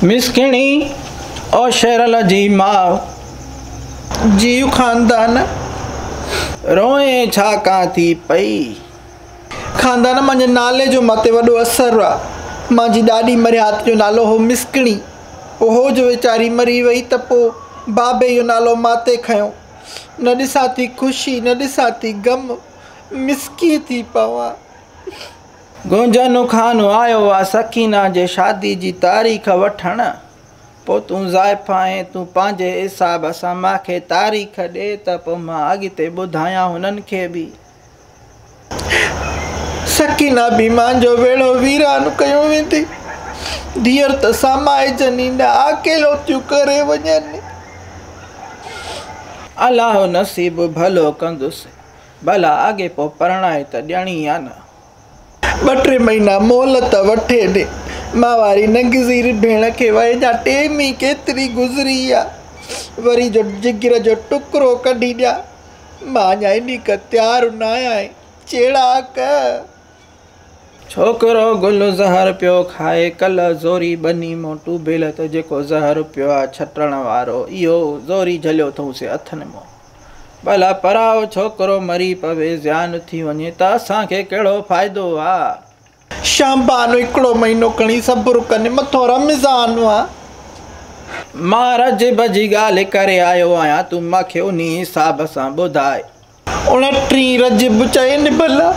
मिसकिणी और शेरल जी माउ जीव खानदान रोए छाकां थी पई। खानदान मुंहिंजे नाले जो मथे वॾो असरु आहे। मुंहिंजी ॾाॾी मरियात जो नालो हो मिसकिणी। पोइ हो जो वीचारी मरी वई त पोइ बाबे जो नालो माथे खयो। न ॾिसां थी ख़ुशी न ॾिसां थी गम, मिसकी थी पवां। गुंजन खान आयो आहे सकीना जे शादी जी तारीख़ वठण। पोइ तूं ज़ाइफ़ा ऐं तूं पंहिंजे हिसाब सां मूंखे तारीख़ ॾे त पोइ मां अॻिते ॿुधायां हुननि खे बि। सकीना बि मुंहिंजो वेड़ो वीरान कयो वेंदी। धीअर त समाइजनि न अकेलो थियूं करे वञनि। अलाह नसीब भलो कंदुसि, भला अॻे पोइ परणाए त ॼणी आहे न। 2-3 महीना मोहलत वठे ॾे। मां वारी नंगज़ीर भेण खे वञा टेमी केतिरी गुज़री आहे। वरी जो जिगर जो टुकड़ो कढी ॾियां। मां अञा एॾी का तयारु न आहियां। चेड़ाक छोकिरो गुल ज़हर पियो खाए कल्ह ज़ोरी बनी मोटू बेल त जेको ज़हर पियो आहे छटण वारो इहो ज़ोरी झलियो अथऊंसि हथनि मां। भला पराओ छोकिरो मरी पवे ज़्यान थी वञे त असांखे कहिड़ो फ़ाइदो आहे। शाबान 1 महीनो खणी सब्र कनि, मथो रमज़ान आहे। मां रजब जी ॻाल्हि करे आयो आहियां, तूं मूंखे उन हिसाब सां ॿुधाए। 29 रजब चइनि भला।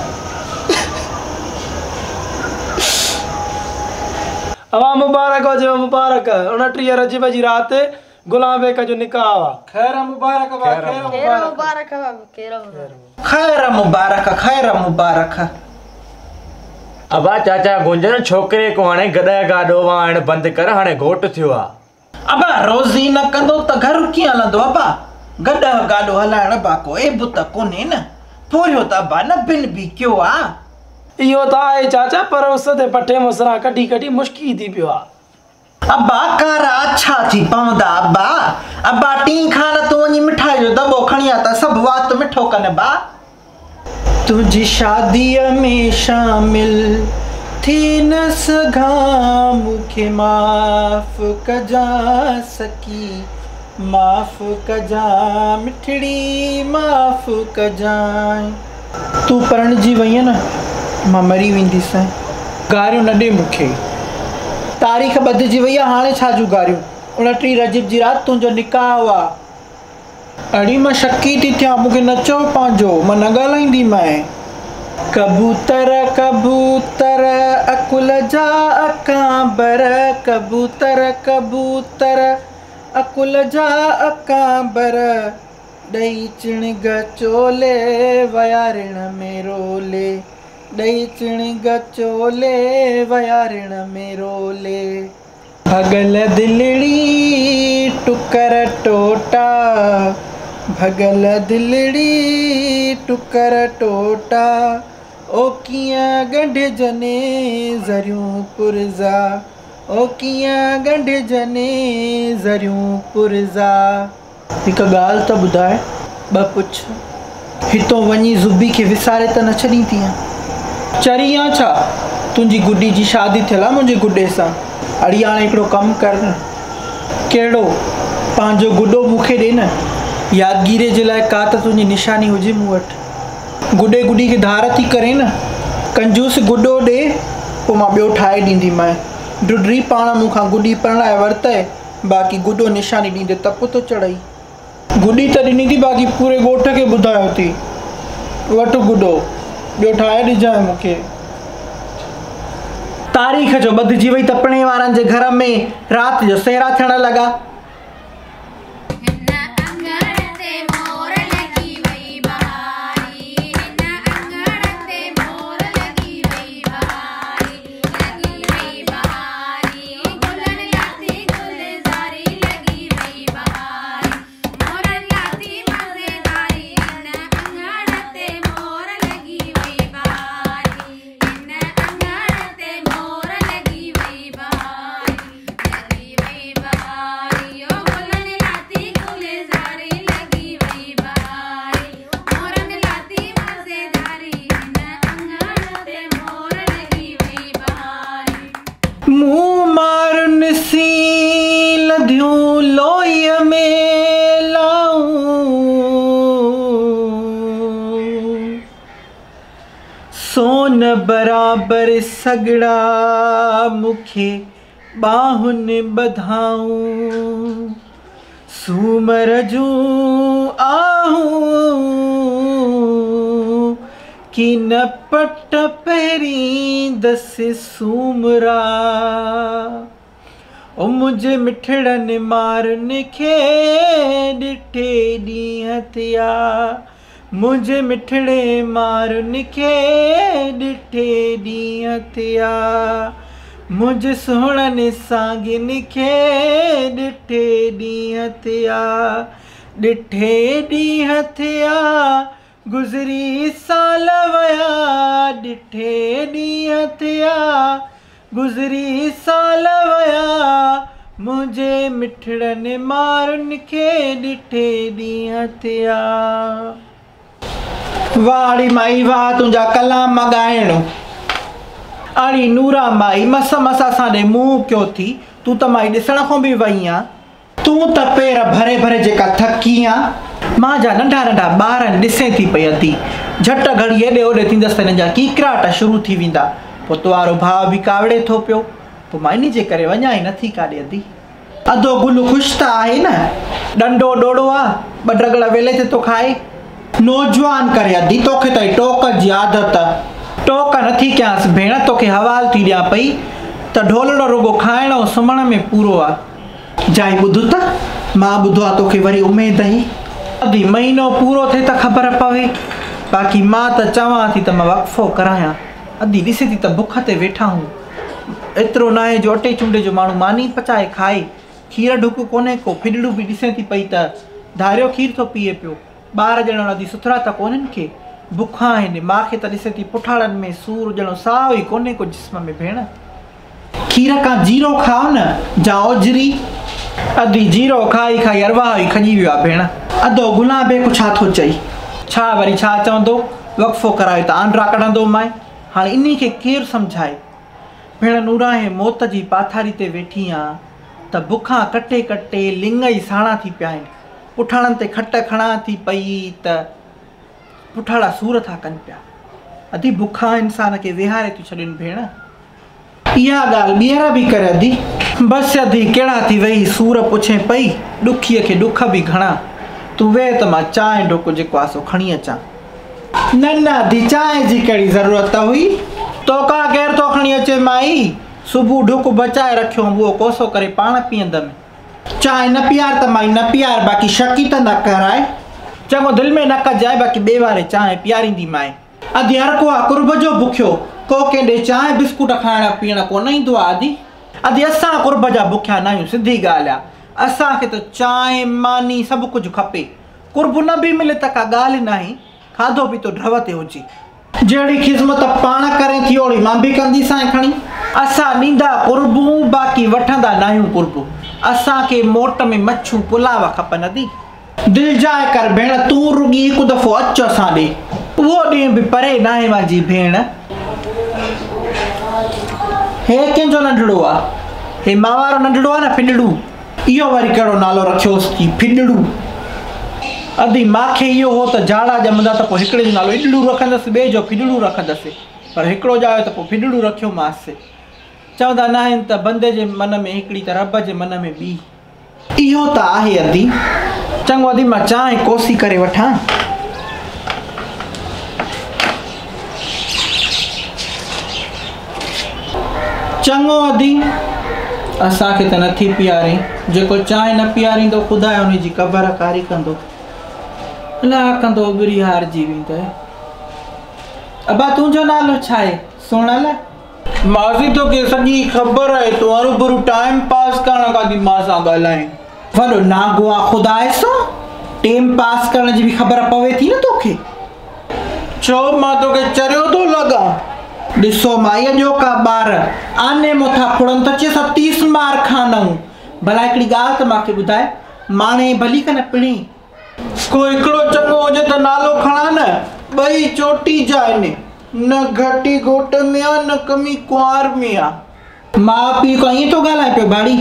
अवा मुबारक हुजे मुबारक। 29 रजब जी राति गुलाम बेग जो निकाह आहे। खैर मुबारक बा, खैर मुबारक बा, खैर मुबारक, खैर मुबारक। अबा चाचा गुंजन छोकिरे को हाणे गॾ गाॾो वाइण बंदि कर, हाणे घोटु थियो आहे। अबा रोज़ी न कंदो त घर कीअं हलंदो अबा। गॾ गाॾो हलाइण बा को एब त कोन्हे न। पोरियो त अबा न बिन बि कयो आहे। इहो त आहे चाचा, पर उस ते पठे मुसरा कढी कढी मुश्की थी पियो आहे। अबा कारा अच्छा थी पवंदा अबा। अबा टी खान तूं वञी मिठाई जो दॿो खणी आ त सभु वात मिठो कनि बा। तुझी शादीअ में शामिल थी न सघां, मूंखे माफ़ कजां सकी, माफ़ कजां मिठड़ी, माफ़ कजां। तूं परणिजी वईअ न, मां मरी वेंदीसां। गारियूं न ॾे मूंखे। तारीख़ बदिजी वई आहे, हाणे छा जूं गारियूं। 29 रजब जी राति तुंहिंजो निकाह आहे। अड़ी मां शकी थी थियां, मूंखे न चओ पंहिंजो, मां न ॻाल्हाईंदीमांइ। कबूतर कबूतर अकुल जा अकांबर, कबूतर कबूतर अकुल जा अकांबर, ॾही चिणग चोले वया ऋण में रोले, ॾही चिणग चोले वया ऋण में रोले। भगल दिलड़ी टुकर टोटा, भगल दिलड़ी टुकर टोटा, ओ कीअं ॻंढिजने ज़रियूं पुरज़ा, ओ कीअं ॻंढिजने ज़रियूं पुरज़ा। हिकु ॻाल्हि त ॿुधाए, ॿ पुछ। हितो वञी ज़ुबी खे विसारे त न छॾींदीअं? चरी या छा? तुंहिंजी गुॾी जी शादी थियल आहे मुंहिंजे गुॾे सां। अड़ी हाणे हिकिड़ो कमु कर न। कहिड़ो? पंहिंजो गुॾो मूंखे ॾे न, यादगिरीअ जे लाइ का त तुंहिंजी निशानी हुजे मूं वटि। गुॾे गुॾी खे धार थी करे न, कंजूस गुॾो ॾे, पोइ मां ॿियो ठाहे ॾींदीमांइ। ढुढरी पाण मूंखां गुॾी परणाए वरितई, बाक़ी गुॾो निशानी ॾींदे तप थो चढ़ई। गुॾी त ॾिनी थी, बाक़ी पूरे ॻोठ खे ॿुधायो थी। वठि गुॾो, ॿियो ठाहे ॾिजांइ मूंखे। तारीख़ जो ॿधिजी वई त पिणे वारनि जे घर में राति जो सेरा थियण लॻा। बर सगड़ा मुखे बाहुनि बधाऊं सूमर जूं आहूं कि न पट पहिरीं दस सूमरा ओ मुझे मिठड़नि मारनि खे ॾिठे ॾींहं थिया मुझे मिठड़े मारनि खे ॾिठे ॾींहं थिया मुझे सुहिणनि सागिन खे ॾिठे ॾींहं थिया ॾिठे ॾींहं थिया गुज़री साल वया ॾिठे ॾींहं थिया गुज़री साल वया मुझे मिठड़नि मारनि खे ॾिठे ॾींहं थिया। वाड़ी माई वाह तुंहिंजा कलाम ॻाइण अड़ी नूरा माई मस मस असांजे मुंहुं कयो थी तूं त माई ॾिसण खां बि वई आ तूं त पेर भरे भरे जेका थकी आ मां जा नंढा नंढा ॿार ॾिसे थी पई अधी झटि घड़ी हेॾे होॾे थींदसि त हिन जा कीकराट शुरू थी वेंदा पोइ तुंहिंजो भाउ बि कावड़े थो पियो पोइ मां इन जे करे वञा ई नथी काॾे अधी अधो गुल ख़ुशि त आहे न डंडो डोड़ो आहे ॿ ड्रगड़ वेले ते थो खाए नौजवान करे अधी तोखे त टोक जी आदत टोक नथी कयांसि भेण तोखे हवाल थी ॾियां पई त ढोलड़ो रुगो खाइण ऐं सुम्हण में पूरो आहे जाई ॿुध त मां ॿुधो आहे तोखे वरी उमेद ई अधी महीनो पूरो थिए त ख़बर पवे बाक़ी मां त चवां थी त मां वक़फ़ो करायां अधी ॾिसे थी त बुख ते वेठा हूं एतिरो न आहे जो अटे चूंडे जो माण्हू मानी पचाए खाए खीर ढुक कोन्हे को फिडड़ू बि ॾिसे थी पई त धारियो खीर थो पीए पियो ॿार ॼणो अधी सुथरा त कोन्हनि खे बुखा आहिनि मां खे त ॾिसे थी पुठाड़नि में सूर ॼणो साह ई कोन्हे को जिस्म में भेण खीर खां जीरो खाओ न जा ओजरी अधी जीरो खाई खाई अरवाह ई खजी वियो आहे भेण अधो गुलाबे को छा थो चई छा वरी छा चवंदो वक़फ़ो करायो त आंड्रा कढंदो माए हाणे इन खे केरु सम्झाए भेण नूरा हे मौत जी पाथारी ते वेठी आ त बुखां कटे कटे लिंग ई साणा थी पिया आहिनि पुठाड़नि ते खट खणा थी पई त पुठाड़ा सूर था कनि पिया अधी बुखा इंसान खे विहारे थी छॾनि भेण इहा ॻाल्हि ॿीहर बि करे अधी बसि अधी कहिड़ा थी वई सूर पुछे पई ॾुखीअ खे ॾुख बि घणा तूं वेह त मां चांहि ढुक जेको आहे सो खणी अचां न न अधी चांहि जी कहिड़ी ज़रूरत हुई तोका केरु थो खणी अचे माई सुबुह ढुक बचाए रखियो उहो कोसो करे पाण पीअंदमि चांहि न पीआर त माई न पीआर बाक़ी शकी त न कराए चङो दिलि में न कजाए बाक़ी ॿिए वारे चांहि पीआरींदी माए अधी हर को आहे कुर्ब जो बुखियो को कंहिं चांहि बिस्कुट खाइण पीअण कोन ईंदो आहे अधी अधी असां कुर्ब जा बुखिया न आहियूं सिधी ॻाल्हि आहे असांखे त चांहि मानी सभु कुझु खपे कुर्ब न बि मिले त का ॻाल्हि न आहे खाधो पीतो ढव ते हुजे जहिड़ी ख़िदमत पाण करे थी ओड़ी मां बि कंदीसां खणी असां ॾींदा कुर्बूं बाक़ी वठंदा न आहियूं कुर्बूं असांखे मोट में मच्छू पुलाव खपनि अदी दिलि जाए कर भेण तूं रुॻी हिकु दफ़ो अचु असां ॾे उहो ॾींहुं बि परे न आहे मुंहिंजी भेण हे कंहिंजो नंढड़ो आहे हे मां वारो नंढड़ो आहे न फिडड़ू इहो वरी कहिड़ो नालो रखियोसि थी फिडड़ू अदी मूंखे इहो हो त झाड़ा ॼमंदा त पोइ हिकिड़े जो नालो इडड़ू रखंदसि ॿिए जो फिडड़ू रखंदसि पर हिकिड़ो ॼायो त पोइ फिडड़ू रखियोमांसि चवंदा न आहिनि त बंदे जे मन में हिकिड़ी त रब जे मन में ॿी इहो त आहे अदी चङो अदी मां चांहि कोसी करे वठां चङो अदी असांखे त नथी पीआरे जेको चांहि न पीआरींदो ख़ुदा उनजी क़बर कारी कंदो अलाह कंदो ॿिरी हारजी वेंदो अबा तुंहिंजो नालो छा आहे सोनल मासी तोखे सॼी ख़बर आहे तूं हरूभरू टाइम पास करण खां थी मां सां ॻाल्हाए वॾो नागो आहे ख़ुदा सां टाइम पास करण जी बि ख़बर पवे थी न तोखे छो मां तोखे चरियो थो लॻां ॾिसो माईअ जो का ॿार आने मथां फुड़नि त चए 30 मार खानऊं भला हिकिड़ी ॻाल्हि त मूंखे ॿुधाए माणे भली कन पिणी को हिकिड़ो चङो हुजे त नालो खणा न ॿई चोटी जा आहिनि न घटी घोट में आहे न कमी कुंवार में आहे माउ पीउ खां ईअं थो ॻाल्हाए पियो भाड़ी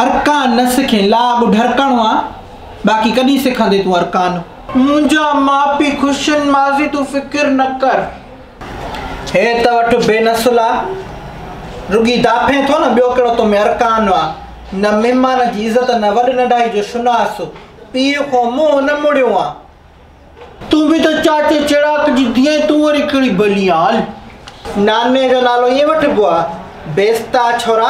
अरकान न सिखे लाॻ ढरकणो आहे बाक़ी कॾहिं सिखंदे तूं अरकान मुंहिंजा माउ पीउ ख़ुशि आहिनि मासी तूं फ़िकिर न कर हे त वठ बेनसला रुगी दाफे थो न ॿियो कहिड़ो तो में अरकान वा न महिमान जी इज़त न वॾ नंढाई जो शुनास पीउ खां मुंहुं न मुड़ियो आहे तूं बि त चाचे चिराग जी धीअ तूं वरी कहिड़ी भली हाल नाने जो नालो ईअं वठिबो आहे बेस्ता छोरा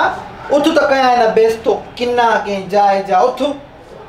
उथ त कयां न बेस्तो किना कंहिं जाइ जा उथ